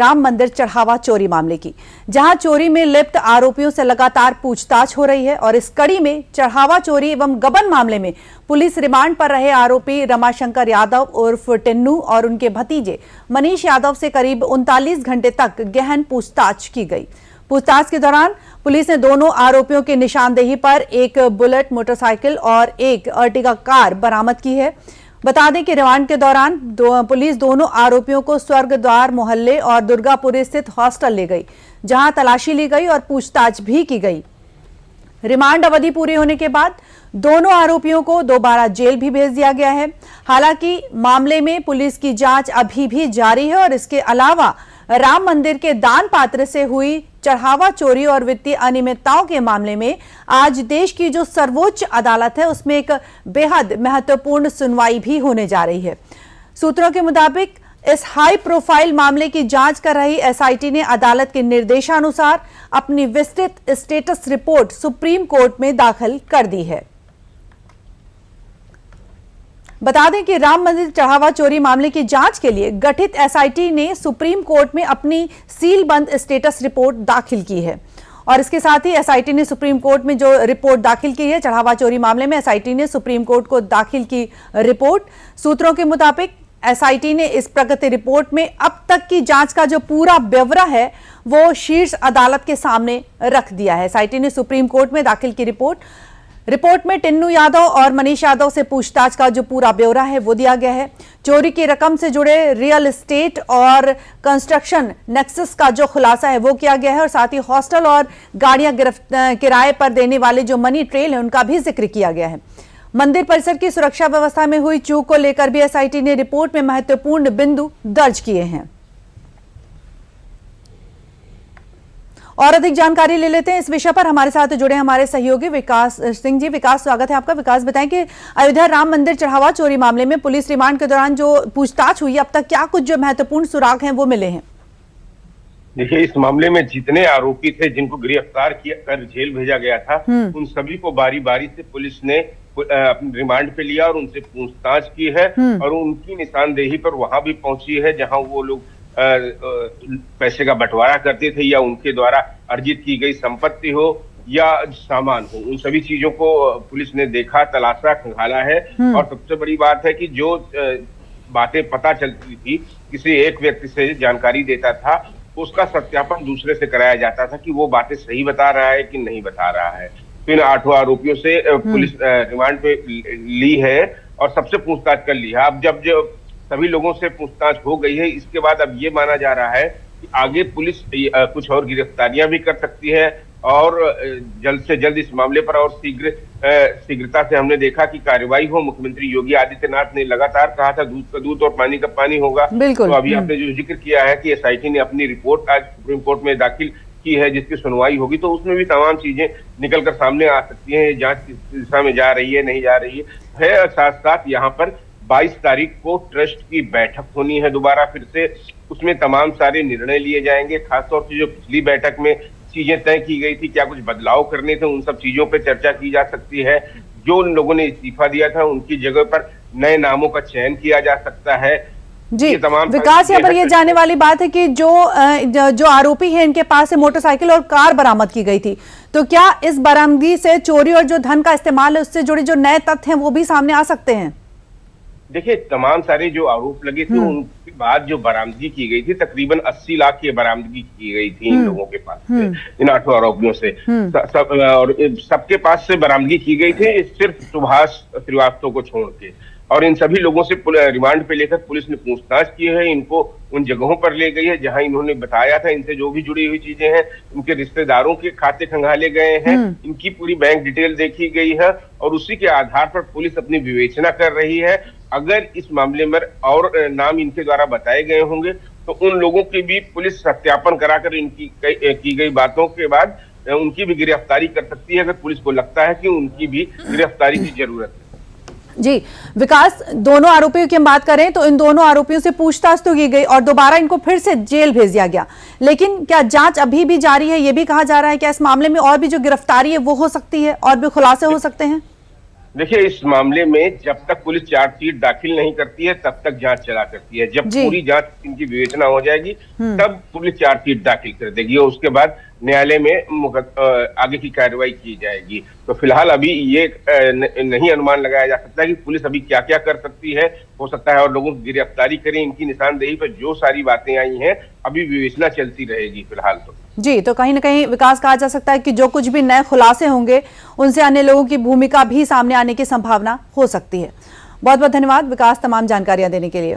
राम मंदिर चढ़ावा चोरी मामले की, जहां चोरी में लिप्त आरोपियों से लगातार पूछताछ हो रही है और इस कड़ी में चढ़ावा चोरी एवं गबन मामले में पुलिस रिमांड पर रहे आरोपी रमाशंकर यादव उर्फ टिन्नू और उनके भतीजे मनीष यादव से करीब 39 घंटे तक गहन पूछताछ की गई। पूछताछ के दौरान पुलिस ने दोनों आरोपियों की निशानदेही पर एक बुलेट मोटरसाइकिल और एक अर्टिगा कार बरामद की है। बता दें कि रिमांड के दौरान पुलिस दोनों आरोपियों को स्वर्गद्वार मोहल्ले और दुर्गापुर स्थित हॉस्टल ले गई, जहां तलाशी ली गई और पूछताछ भी की गई। रिमांड अवधि पूरी होने के बाद दोनों आरोपियों को दोबारा जेल भी भेज दिया गया है। हालांकि मामले में पुलिस की जांच अभी भी जारी है और इसके अलावा राम मंदिर के दान पात्र से हुई चढ़ावा चोरी और वित्तीय अनियमितताओं के मामले में आज देश की जो सर्वोच्च अदालत है उसमें एक बेहद महत्वपूर्ण सुनवाई भी होने जा रही है। सूत्रों के मुताबिक इस हाई प्रोफाइल मामले की जांच कर रही एसआईटी ने अदालत के निर्देशानुसार अपनी विस्तृत स्टेटस रिपोर्ट सुप्रीम कोर्ट में दाखिल कर दी है। बता दें कि राम मंदिर चढ़ावा चोरी मामले की जांच के लिए गठित एसआईटी ने सुप्रीम कोर्ट में अपनी सीलबंद स्टेटस रिपोर्ट दाखिल की है और इसके साथ ही एसआईटी ने सुप्रीम कोर्ट में जो रिपोर्ट दाखिल की है चढ़ावा चोरी मामले में एसआईटी ने सुप्रीम कोर्ट को दाखिल की रिपोर्ट। सूत्रों के मुताबिक एसआईटी ने इस प्रगति रिपोर्ट में अब तक की जांच का जो पूरा ब्यौरा है वो शीर्ष अदालत के सामने रख दिया है। एसआईटी ने सुप्रीम कोर्ट में दाखिल की रिपोर्ट में टिन्नू यादव और मनीष यादव से पूछताछ का जो पूरा ब्यौरा है वो दिया गया है। चोरी की रकम से जुड़े रियल एस्टेट और कंस्ट्रक्शन नेक्सस का जो खुलासा है वो किया गया है और साथ ही हॉस्टल और गाड़ियां किराए पर देने वाले जो मनी ट्रेल है उनका भी जिक्र किया गया है। मंदिर परिसर की सुरक्षा व्यवस्था में हुई चूक को लेकर भी एसआईटी ने रिपोर्ट में महत्वपूर्ण बिंदु दर्ज किए हैं। और अधिक जानकारी ले लेते हैं इस विषय पर। हमारे साथ जुड़े हमारे सहयोगी विकास सिंह जी। विकास, स्वागत है आपका। विकास, बताएं कि अयोध्या राम मंदिर चढ़ावा चोरी मामले में पुलिस रिमांड के दौरान जो पूछताछ हुई अब तक क्या कुछ जो महत्वपूर्ण सुराग हैं वो मिले हैं? देखिए, इस मामले में जितने आरोपी थे जिनको गिरफ्तार किया कर जेल भेजा गया था उन सभी को बारी बारी से पुलिस ने अपने रिमांड पे लिया और उनसे पूछताछ की है और उनकी निशानदेही पर वहां भी पहुंची है जहां वो लोग पैसे का बंटवारा करते थे या उनके द्वारा अर्जित की गई संपत्ति हो या सामान हो, उन सभी चीजों को पुलिस ने देखा, तलाशा, खंगाला है। और सबसे बड़ी बात है कि जो बातें पता चलती थी, किसी एक व्यक्ति से जानकारी देता था, उसका सत्यापन दूसरे से कराया जाता था कि वो बातें सही बता रहा है कि नहीं बता रहा है। तो इन 8 आरोपियों से पुलिस रिमांड पे ली है और सबसे पूछताछ कर ली है। अब जब सभी लोगों से पूछताछ हो गई है, इसके बाद अब ये माना जा रहा है कि आगे पुलिस कुछ और गिरफ्तारियां भी कर सकती है और जल्द से जल्द इस मामले पर और शीघ्रता से हमने देखा कि कार्रवाई हो। मुख्यमंत्री योगी आदित्यनाथ ने लगातार कहा था दूध का दूध और पानी का पानी होगा। तो अभी आपने जो जिक्र किया है कि एसआईटी ने अपनी रिपोर्ट आज सुप्रीम कोर्ट में दाखिल की है जिसकी सुनवाई होगी, तो उसमें भी तमाम चीजें निकलकर सामने आ सकती हैं। जांच किस दिशा में जा रही है, नहीं जा रही है। साथ साथ यहाँ पर 22 तारीख को ट्रस्ट की बैठक होनी है दोबारा फिर से, उसमें तमाम सारे निर्णय लिए जाएंगे। खासतौर से जो पिछली बैठक में चीजें तय की गई थी, क्या कुछ बदलाव करने थे, उन सब चीजों पे चर्चा की जा सकती है। जो उन लोगों ने इस्तीफा दिया था उनकी जगह पर नए नामों का चयन किया जा सकता है। जी विकास, यहाँ पर ये जानने वाली बात है कि जो आरोपी है इनके पास से मोटरसाइकिल और कार बरामद की गई थी, तो क्या इस बरामदगी से चोरी और जो धन का इस्तेमाल है उससे जुड़े जो नए तथ्य हैं वो भी सामने आ सकते हैं? देखिए, तमाम सारे जो आरोप लगे थे उनके बाद जो बरामदगी की गई थी, तकरीबन 80 लाख की बरामदगी की गई थी इन लोगों के पास से, इन 8 आरोपियों से। और सबके पास से बरामदगी की गई थी सिर्फ सुभाष श्रीवास्तव को छोड़ के। और इन सभी लोगों से रिमांड पे लेकर पुलिस ने पूछताछ की है, इनको उन जगहों पर ले गई है जहां इन्होंने बताया था। इनसे जो भी जुड़ी हुई चीजें हैं, उनके रिश्तेदारों के खाते खंगाले गए हैं, इनकी पूरी बैंक डिटेल देखी गई है और उसी के आधार पर पुलिस अपनी विवेचना कर रही है। अगर इस मामले में और नाम इनके द्वारा बताए गए होंगे तो उन लोगों की भी पुलिस सत्यापन कराकर इनकी की गई बातों के बाद उनकी भी गिरफ्तारी कर सकती है, अगर पुलिस को लगता है कि उनकी भी गिरफ्तारी की जरूरत है। जी विकास, दोनों आरोपियों की हम बात करें तो इन दोनों आरोपियों से पूछताछ तो की गई और दोबारा इनको फिर से जेल भेज दिया गया, लेकिन क्या जांच अभी भी जारी है? ये भी कहा जा रहा है कि इस मामले में और भी जो गिरफ्तारी है वो हो सकती है और भी खुलासे हो सकते हैं? देखिए, इस मामले में जब तक पुलिस चार्जशीट दाखिल नहीं करती है तब तक जांच चला करती है। जब पूरी जांच इनकी विवेचना हो जाएगी तब पुलिस चार्जशीट दाखिल कर देगी और उसके बाद न्यायालय में आगे की कार्रवाई की जाएगी। तो फिलहाल अभी ये नहीं अनुमान लगाया जा सकता कि पुलिस अभी क्या क्या कर सकती है। हो सकता है और लोगों की गिरफ्तारी करें, इनकी निशानदेही पर जो सारी बातें आई हैं अभी विवेचना चलती रहेगी फिलहाल तो। जी, तो कहीं ना कहीं विकास कहा जा सकता है कि जो कुछ भी नए खुलासे होंगे उनसे अन्य लोगों की भूमिका भी सामने आने की संभावना हो सकती है। बहुत बहुत धन्यवाद विकास तमाम जानकारियां देने के लिए।